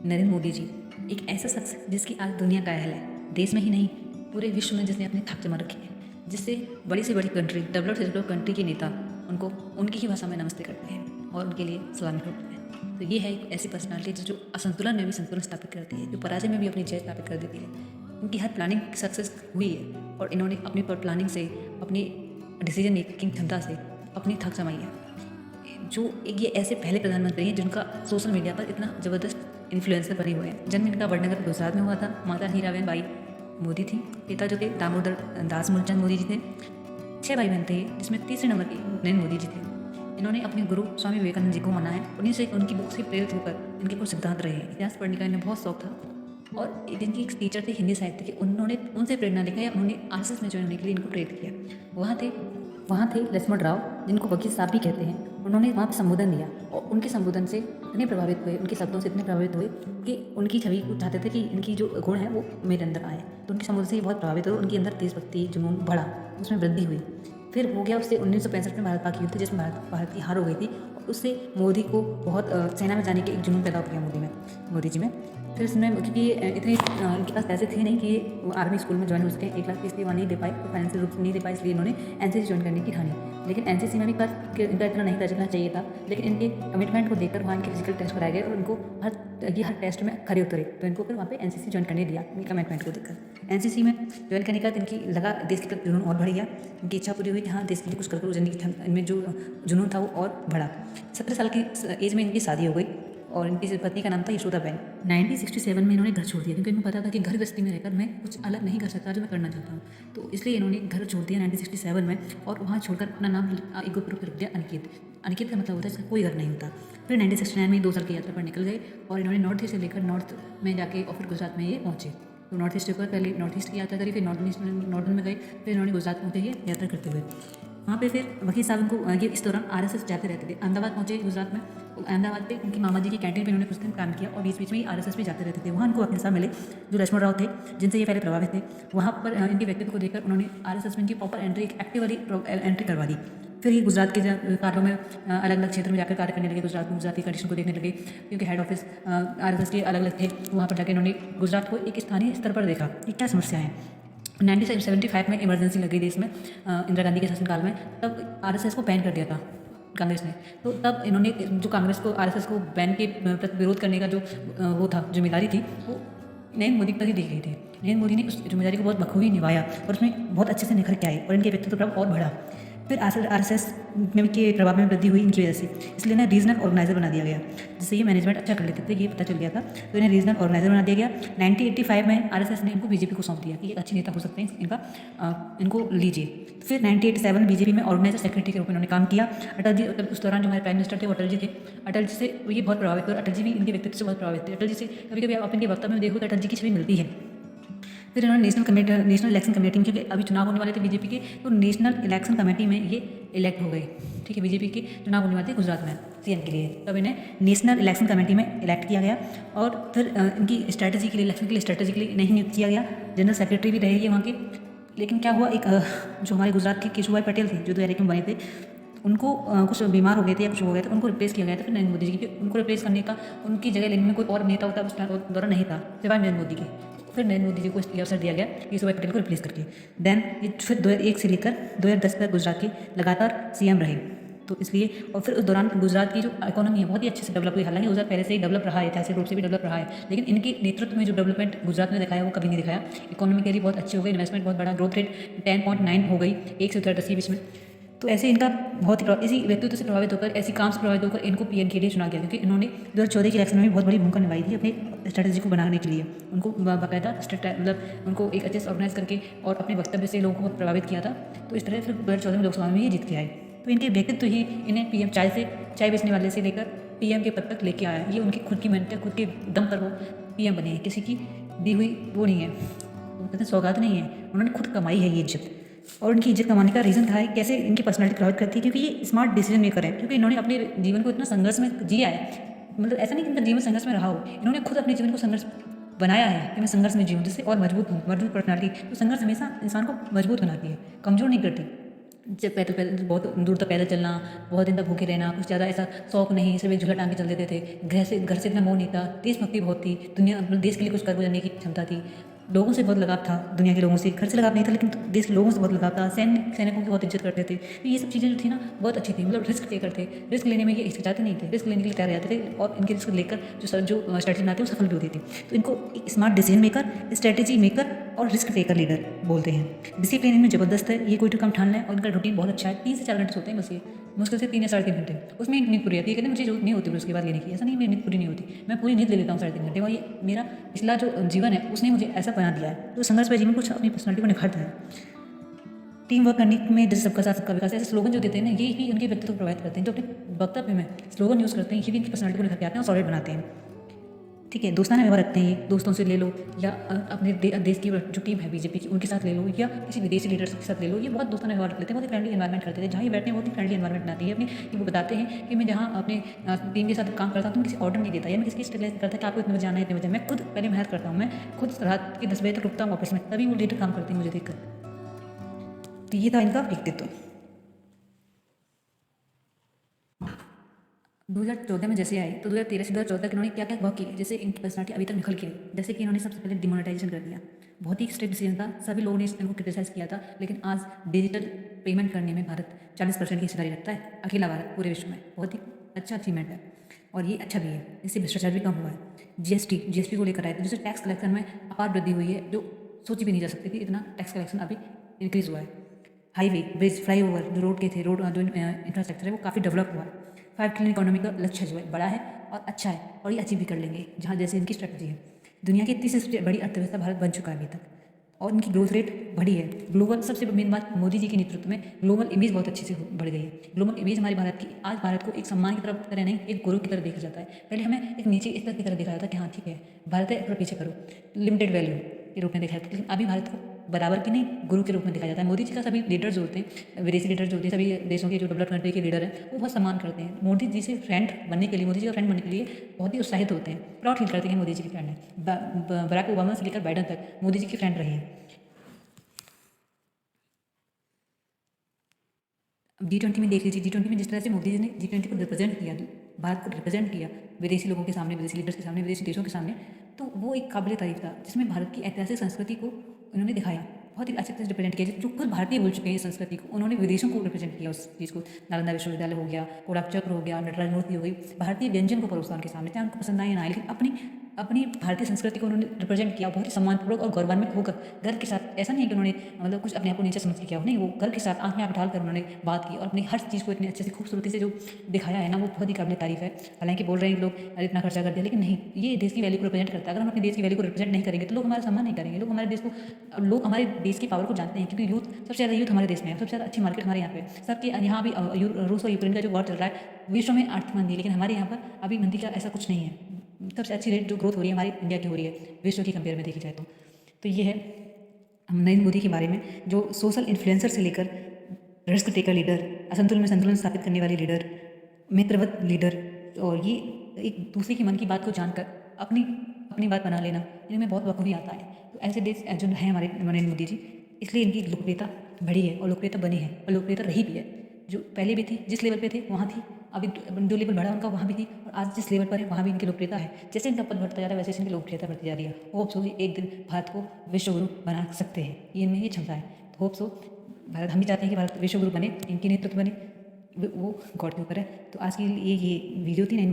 नरेंद्र मोदी जी एक ऐसा शख्स जिसकी आज दुनिया का अहल है, देश में ही नहीं पूरे विश्व में, जिसने अपनी थाक जमा रखी है, जिससे बड़ी से बड़ी कंट्री, डेवलप्ड से डेवलप्ड कंट्री के नेता उनको उनकी ही भाषा में नमस्ते करते हैं और उनके लिए सलामी ठोकते हैं। तो ये है एक ऐसी पर्सनालिटी जो असंतुलन में भी संतुलन स्थापित करती है, जो पराजय में भी अपनी जय स्थापित कर देती है। इनकी हर प्लानिंग सक्सेस हुई है और इन्होंने अपनी प्लानिंग से, अपनी डिसीजन मेकिंग क्षमता से अपनी थक जमाई है। जो एक ये ऐसे पहले प्रधानमंत्री हैं जिनका सोशल मीडिया पर इतना ज़बरदस्त इन्फ्लुएंसर बने हुए हैं। जन्म इनका वडनगर गुजरात में हुआ था। माता हीराबेन बाई मोदी थी। पिता जो थे दामोदर दास मूलचंद मोदी जी थे। 6 भाई बहन थे, जिसमें तीसरे नंबर के नरेंद्र मोदी जी थे। इन्होंने अपने गुरु स्वामी विवेकानंद जी को माना है। उन्हीं से, उनकी बुक से प्रेरित होकर इनके कुछ सिद्धांत रहे हैं। इतिहास पढ़ने का इन्हें बहुत शौक था और इनकी एक टीचर थे हिंदी साहित्य के, उन्होंने उनसे प्रेरणा लेकर या उन्होंने आरएसएस में ज्वाइन होने के लिए इनको प्रेरित किया। वहाँ थे लक्ष्मण राव, जिनको वकील साहब भी कहते हैं। उन्होंने वहाँ पर संबोधन दिया और उनके संबोधन से इतने प्रभावित हुए, उनके शब्दों से इतने प्रभावित हुए कि उनकी छवि को चाहते थे कि इनकी जो गुण है वो मेरे अंदर आए। तो उनके संबोधन से ये बहुत प्रभावित हुए, उनके अंदर देशभक्ति जुनून बढ़ा, उसमें वृद्धि हुई। फिर हो गया उससे 1965 में भारत पाक युद्ध, जिसमें भारत की हार हो गई थी और उससे मोदी को बहुत सेना में जाने के एक जुनून पैदा हो गया मोदी जी में। फिर इसमें क्योंकि इतने इनके पास पैसे थे नहीं कि वो आर्मी स्कूल में ज्वाइन हो सके, 1 लाख फीस वहाँ नहीं दे पाए, तो फाइनेंशियल रूप से नहीं दे पाए, इसलिए इन्होंने एनसीसी ज्वाइन करने की ठानी। लेकिन एनसीसी में भी कर इनका इतना नहीं करना चाहिए था, लेकिन इनके कमिटमेंट को देखकर वहाँ इनके फिजिकल टेस्ट कराए गए और इनको हर टेस्ट में खरे उतरे, तो इनको फिर वहाँ पे एनसीसी ज्वाइन करने दिया इनके कमिटमेंट को देखकर। एनसीसी में ज्वाइन करने का इनकी लगा देश के प्रति जुनून और बढ़ गया। इनकी इच्छा पूरी हुई कि हाँ, देश के लिए कुछ कर, इनमें जो जुनून था वो और बढ़ा। 17 साल की एज में इनकी शादी हो गई और इनकी पत्नी का नाम था यशोदाबेन। 1967 में इन्होंने घर छोड़ दिया, क्योंकि इनको पता था कि घर गृहस्थी में रहकर मैं कुछ अलग नहीं कर सकता जो मैं करना चाहता हूँ। तो इसलिए इन्होंने घर छोड़ दिया 1967 में और वहाँ छोड़कर अपना नाम एक ग्रुप रख दिया अनिकेत। अनिकेत का मतलब होता है इसका कोई घर नहीं होता। फिर 1969 में 2 साल की यात्रा पर निकल गए और इन्होंने नॉर्थ ईस्ट से लेकर नॉर्थ में जाके और फिर गुजरात में ये पहुँचे। तो नॉर्थ ईस्ट पर पहले नॉर्थ ईस्ट की यात्रा करी, फिर नॉर्थ में गए, फिर इन्होंने गुजरात पहुँचे ये यात्रा करते हुए। वहाँ पे फिर वकील साहब उनको ये इस दौरान आरएसएस जाते रहते थे। अहमदाबाद पहुँचे गुजरात में, अहमदाबाद पे उनकी मामा जी की कैंटीन पे इन्होंने कुछ दिन काम किया और बीच बीच में ही आरएसएस भी जाते रहते थे। वहाँ उनको वकील साहब मिले जो लक्ष्मण राव थे, जिनसे ये पहले प्रभावित थे। वहाँ पर इनके व्यक्तित्व को देखकर उन्होंने आरएसएस में इनकी प्रॉपर एंट्री, एक एक्टिव वाली एंट्री करवा दी। फिर ये गुजरात के कार्यों में अलग अलग क्षेत्र में जाकर कार्य करने लगे, गुजरात की कंडीशन को देखने लगे, क्योंकि हेड ऑफिस आरएसएस के अलग अलग थे। वहाँ पर जाकर इन्होंने गुजरात को एक स्थानीय स्तर पर देखा कि क्या समस्या है। 1975 में इमरजेंसी लगी देश में इंदिरा गांधी के शासनकाल में, तब आरएसएस को बैन कर दिया था कांग्रेस ने। तो तब इन्होंने जो कांग्रेस को आरएसएस को बैन के प्रति विरोध करने का जो वो था, जिम्मेदारी थी, वो नरेंद्र मोदी पर ही दी गई थी। नरेंद्र मोदी ने उस जिम्मेदारी को बहुत बखूबी निभाया और उसमें बहुत अच्छे से निखर के आए और इनके व्यक्तित्व प्रभाव और बढ़ा। फिर आरएसएस में के प्रभाव में वृद्धि हुई इनकी वजह से, इसलिए इन्हें रीजनल ऑर्गेनाइजर बना दिया गया, जिससे ये मैनेजमेंट अच्छा कर लेते थे, ये पता चल गया था। तो इन्हें रीजनल ऑर्गेनाइजर बना दिया गया। 1985 में आरएसएस ने इनको बीजेपी को सौंप दिया कि ये अच्छे नेता हो सकते हैं, इनको लीजिए। फिर 1987 में बीजेपी में ऑर्गेनाइजर सेक्रेटरी के रूप में इन्होंने काम किया। अटल जी, उस दौरान जो हमारे प्राइम मिनिस्टर थे वो अटल जी थे। अटल जी से ये बहुत प्रभावित थे और अटल जी भी इनके व्यक्तित्व से बहुत प्रभावित थे। अटल जी से कभी कभी आप इनके वक्तव्य में देखो तो अटल जी की छवि मिलती है। फिर इन्होंने नेशनल इलेक्शन कमेटी में, क्योंकि अभी चुनाव होने वाले थे बीजेपी के, तो नेशनल इलेक्शन कमेटी में ये इलेक्ट हो गए। ठीक है, बीजेपी के चुनाव होने वाले थे गुजरात में सीएम के लिए, तब इन्हें नेशनल इलेक्शन कमेटी में इलेक्ट किया गया। और फिर इनकी स्ट्रैटेजी के लिए, इलेक्शन के लिए स्ट्रैटेजी के लिए नहीं नियुक्त किया गया। जनरल सेक्रेटरी भी रहेगी वहाँ के। लेकिन क्या हुआ, एक जो हमारे गुजरात के केशुभाई पटेल थे, जो 2001 में बने थे, उनको कुछ बीमार हो गए थे या कुछ हो गया था, उनको रिप्लेस किया गया था। फिर नरेंद्र मोदी जी की, उनको रिप्लेस करने का, उनकी जगह लेने में कोई और नेता होता उस दौरान नहीं था सिवाय नरेंद्र मोदी के। फिर नरेंद्र मोदी जी को ये अवसर दिया गया केशुभाई पटेल को रिप्लेस करके। देन ये फिर 2001 से लेकर 2010 तक गुजरात के लगातार सीएम रहे। तो इसलिए, और फिर उस दौरान गुजरात की जो इकोनॉमी है बहुत ही अच्छे से डेवलप हुई। हालांकि गुजरात पहले से ही डेवलप रहा है, ऐतिहासिक रूप से भी डेवलप रहा है, लेकिन इनके नेतृत्व में जो डेवलपमेंट गुजरात ने दिखाया वो कभी नहीं दिखाया। इकोनॉमिकली बहुत अच्छी हो गई, इन्वेस्टमेंट बहुत बड़ा, ग्रोथ रेट 10.9 हो गई 1 से 10 के बीच में। तो ऐसे इनका बहुत ही इसी व्यक्तित्व से प्रभावित होकर, ऐसी काम से प्रभावित होकर इनको पीएम के लिए चुना गया, क्योंकि इन्होंने 2014 के इलेक्शन में भी बहुत बड़ी भूमिका निभाई थी अपने स्ट्रेटेजी को बनाने के लिए। उनको बाकायदा मतलब उनको एक अच्छे से ऑर्गेनाइज करके और अपने वक्तव्य से लोगों को बहुत प्रभावित किया था। तो इस तरह फिर 2014 में लोकसभा में ये जीत के आए। तो इनके व्यक्तित्व ही इन्हें पीएम, चाय बेचने वाले से लेकर पीएम के पद तक लेके आया। ये उनकी खुद की मेहनत, खुद के दम पर वो पीएम बने हैं, किसी की दी हुई वो नहीं है, कहते सौगात नहीं है, उन्होंने खुद कमाई है ये इज्जत। और उनकी इज्जत कमाने का रीज़न था है कैसे इनकी पर्सनालिटी प्रभावित करती है, क्योंकि ये स्मार्ट डिसीजन मेकर है, क्योंकि इन्होंने अपने जीवन को इतना संघर्ष में जिया है। मतलब ऐसा नहीं कि इनका जीवन संघर्ष में रहा हो, इन्होंने खुद अपने जीवन को संघर्ष बनाया है कि मैं संघर्ष में जीऊँ, जिससे और मजबूत हूँ, मजबूत पर्सनालिटी। तो संघर्ष हमेशा इंसान को मजबूत बनाती है, कमज़ोर नहीं करती। जब पैदल पैदल बहुत दूर तक पैदल चलना, बहुत दिन तक भूखे रहना, कुछ ज़्यादा ऐसा शौक नहीं, सिर्फ एक झूला टांग के चल देते थे। घर से इतना मोह नहीं था, देशभक्ति बहुत थी, दुनिया मतलब देश के लिए कुछ कर गुजरने की क्षमता थी। लोगों से बहुत लगाव था, दुनिया के लोगों से। घर से लगाव नहीं था, लेकिन देश के लोगों से बहुत लगाव था। सैनिकों की बहुत इज्जत करते थे। तो ये सब चीज़ें जो थी ना बहुत अच्छी थी, मतलब रिस्क टेकर थे। रिस्क लेने में ये हिचकिचाते नहीं थे, रिस्क लेने के लिए तैयार रहते थे, और इनके रिस्क लेकर जो स्ट्रैटेजी बनाते हैं वो सफल भी होती थी। तो इनको एक smart decision maker, strategy maker और रिस्क टेकर लीडर बोलते हैं। डिसिप्लिन इनमें ज़बरदस्त है, ये कोई तो काम ठान लें, और इनका रूटीन बहुत अच्छा है। 3 से 4 घंटे सोते हैं बस ये, मुश्किल से 3 या 3.5 घंटे, उसमें एक नींद पूरी आती है। कहते हैं मुझे जो नहीं होती फिर उसके बाद लेने की, ऐसा नहीं मेरी नींद पूरी नहीं होती, मैं पूरी नींद ले लेता हूँ 3.5 घंटे। और ये मेरा पिछला जो जीवन है उसने मुझे ऐसा बना दिया है। तो संघर्ष में जीवन कुछ अपनी पर्सनैलिटी को निखारता है। टीम वर्क करने में जैसे सबका साथ सबका विकास, ऐसे स्लोगन जो देते हैं ना, ये भी उनके व्यक्तित्व को प्रभावित करते हैं। जो अपने वक्तव्य में स्लोगन यूज़ करते हैं, ये भी इनकी पर्सनैलिटी को निखर के आते हैं और सॉलिड बनाते हैं। ठीक है, दोस्ताना व्यवहार रखते हैं, ये दोस्तों से ले लो, या अपने देश की जो टीम है बीजेपी की उनके साथ ले लो, या किसी विदेशी लीडर्स के साथ ले लो, ये बहुत दोस्ताना व्यवहार रख लेते हैं, बहुत ही फ्रेंडली एनवायरमेंट करते थे। जहाँ ये बैठते हैं बहुत ही फ्रेंडली एनवायरमेंट बनाती है अपनी, कि वो बताते हैं कि मैं जहाँ अपने टीम के साथ काम करता हूँ तो मैं किसी ऑर्डर नहीं देता, या मैं किसी स्टेबलाइज करता है कि आपको इतने बजे जाना है, इतने बजे। मैं खुद पहले मेहनत करता हूँ, मैं खुद रात के 10 बजे तक रुकता हूँ ऑफिस में, तभी वो लीडर काम करते हैं मुझे देखकर। तो ये था इनका व्यक्तित्व। 2014 में जैसे आए तो 2013 से 2014 तक इन्होंने क्या क्या वर्क किया, जैसे इनकी पर्सनालिटी अभी तक निखर के आई। जैसे कि इन्होंने सबसे पहले डिमोनेटाइजेशन कर दिया, बहुत ही स्ट्रिक्ट डिसीजन था, सभी लोगों ने इनको क्रिटिसाइज किया था, लेकिन आज डिजिटल पेमेंट करने में भारत 40% की हिस्सेदारी रखता है, अकेला भारत पूरे विश्व में। बहुत ही अच्छा अचीवमेंट है, और ये अच्छा भी है, इससे भ्रष्टाचार भी कम हुआ है। जीएसटी को लेकर आए थे, जिससे टैक्स कलेक्शन में अपार वृद्धि हुई है, जो सोची भी नहीं जा सकती थी, इतना टैक्स कलेक्शन अभी इंक्रीज़ हुआ है। हाईवे, ब्रिज, फ्लाईओवर जो रोड के थे, रोड जो इंफ्रास्ट्रक्चर है वो काफ़ी डेवलप हुआ है। 5 ट्रिलियन इकोनॉमी का लक्ष्य जो है बड़ा है और अच्छा है, और ये अचीव भी कर लेंगे, जहाँ जैसे इनकी स्ट्रेटजी है। दुनिया की तीसरी सबसे बड़ी अर्थव्यवस्था भारत बन चुका है अभी तक, और इनकी ग्रोथ रेट बढ़ी है। ग्लोबल सबसे मेन बात, मोदी जी के नेतृत्व में ग्लोबल इमेज बहुत अच्छे से बढ़ गई है। ग्लोबल इमेज हमारी भारत की, आज भारत को एक सम्मान की तरह नहीं, एक गुरु की तरह देखा जाता है। पहले हमें एक नीचे इस तरह की तरह देखा जाता है कि हाँ ठीक है भारत है, थोड़ा पीछे करो, लिमिटेड वैल्यू के रूप में देखा जाता है। लेकिन अभी भारत को बराबर की नहीं, गुरु के रूप में देखा जाता है। मोदी जी का सभी लीडर जो होते हैं, विदेशी लीडर जो होते हैं, सभी देशों के जो डेवलप्ड कंट्री के लीडर हैं, वो बहुत सम्मान करते हैं। मोदी जी से फ्रेंड बनने के लिए, मोदी जी का फ्रेंड बनने के लिए बहुत ही उत्साहित होते हैं, प्राउड फील करते हैं मोदी जी के फ्रेंड हैं। बराक ओबामा से लेकर बाइडन तक मोदी जी के फ्रेंड रहे हैं। G20 में देख लीजिए, G20 में जिस तरह से मोदी जी ने G20 को रिप्रेजेंट किया, भारत को रिप्रेजेंट किया विदेशी लोगों के सामने, विदेशी लीडर्स के सामने, विदेशी देशों के सामने, तो वो एक काबिल तारीफ था, जिसमें भारत की ऐतिहासिक संस्कृति को उन्होंने दिखाया, बहुत ही अच्छे से रिप्रेजेंट किया। जो खुद भारतीय बोल चुके हैं इस संस्कृति को, उन्होंने विदेशों को रिप्रेजेंट किया उस चीज़ को। नालंदा विश्वविद्यालय हो गया, कोडाक चक्र हो गया, नटराज मूर्ति हो गई, भारतीय व्यंजन को परोसा उनके सामने, चाहे उनको पसंद आए या ना आए, लेकिन अपनी अपनी भारतीय संस्कृति को उन्होंने रिप्रेजेंट किया, बहुत ही सम्मानपूर्वक और गौरवान्वित होकर, गर्व के साथ। ऐसा नहीं है कि उन्होंने मतलब कुछ अपने आप को नीचे समझ के किया हो, नहीं, वो गर्व के साथ आँख में आँख डाल कर उन्होंने बात की, और अपनी हर चीज़ को इतने अच्छे से खूबसूरती से जो दिखाया है ना, वो बहुत ही काबिल तारीफ है। हालांकि बोल रहे हैं कि लोग अरे इतना खर्चा कर दिया, लेकिन नहीं, ये देश की वैल्यू को रिप्रेजेंट करता है। अगर हम अपने देश की वैल्यू को रिप्रेजेंट नहीं करेंगे तो लोग हमारा सम्मान नहीं करेंगे, लोग हमारे देश की पावर को जानते हैं, क्योंकि यूथ सबसे ज़्यादा यूथ हमारे देश में है, सबसे ज़्यादा अच्छी मार्केट हमारे यहाँ पे सबके यहाँ भी। रूस और यूक्रेन का जो वॉर चल रहा है, विश्व में आर्थिक मंदी, लेकिन हमारे यहाँ पर अभी मंदी का ऐसा कुछ नहीं है। सबसे अच्छी रेट जो ग्रोथ हो रही है हमारी इंडिया की हो रही है, विश्व की कंपेयर में देखी जाए तो ये है नरेंद्र मोदी के बारे में, जो सोशल इन्फ्लुएंसर से लेकर रिस्क टेकर लीडर, असंतुलन में संतुलन स्थापित करने वाले लीडर, मित्रवत लीडर, और ये एक दूसरे की मन की बात को जानकर अपनी अपनी बात बना लेना, इनमें बहुत बखूबी आता है। तो ऐसे देश जो हैं हमारे नरेंद्र मोदी जी, इसलिए इनकी लोकप्रियता बढ़ी है और लोकप्रियता बनी है और लोकप्रियता रही भी है। जो पहले भी थी, जिस लेवल पे थे वहाँ थी, अभी जो लेवल बढ़ा उनका वहाँ भी थी, और आज जिस लेवल पर है वहाँ भी इनकी लोकप्रियता है। जैसे इनका पद बढ़ता जा रहा है वैसे इनकी लोकप्रियता बढ़ती जा रही है। होप सो एक दिन भारत को विश्व गुरु बना सकते हैं, ये इनमें ये क्षमता है। तो होप सो भारत, हम भी चाहते हैं कि भारत विश्व गुरु बने, इनके नेतृत्व बने, वो गॉड के ऊपर है। तो आज की ये वीडियो थी ना।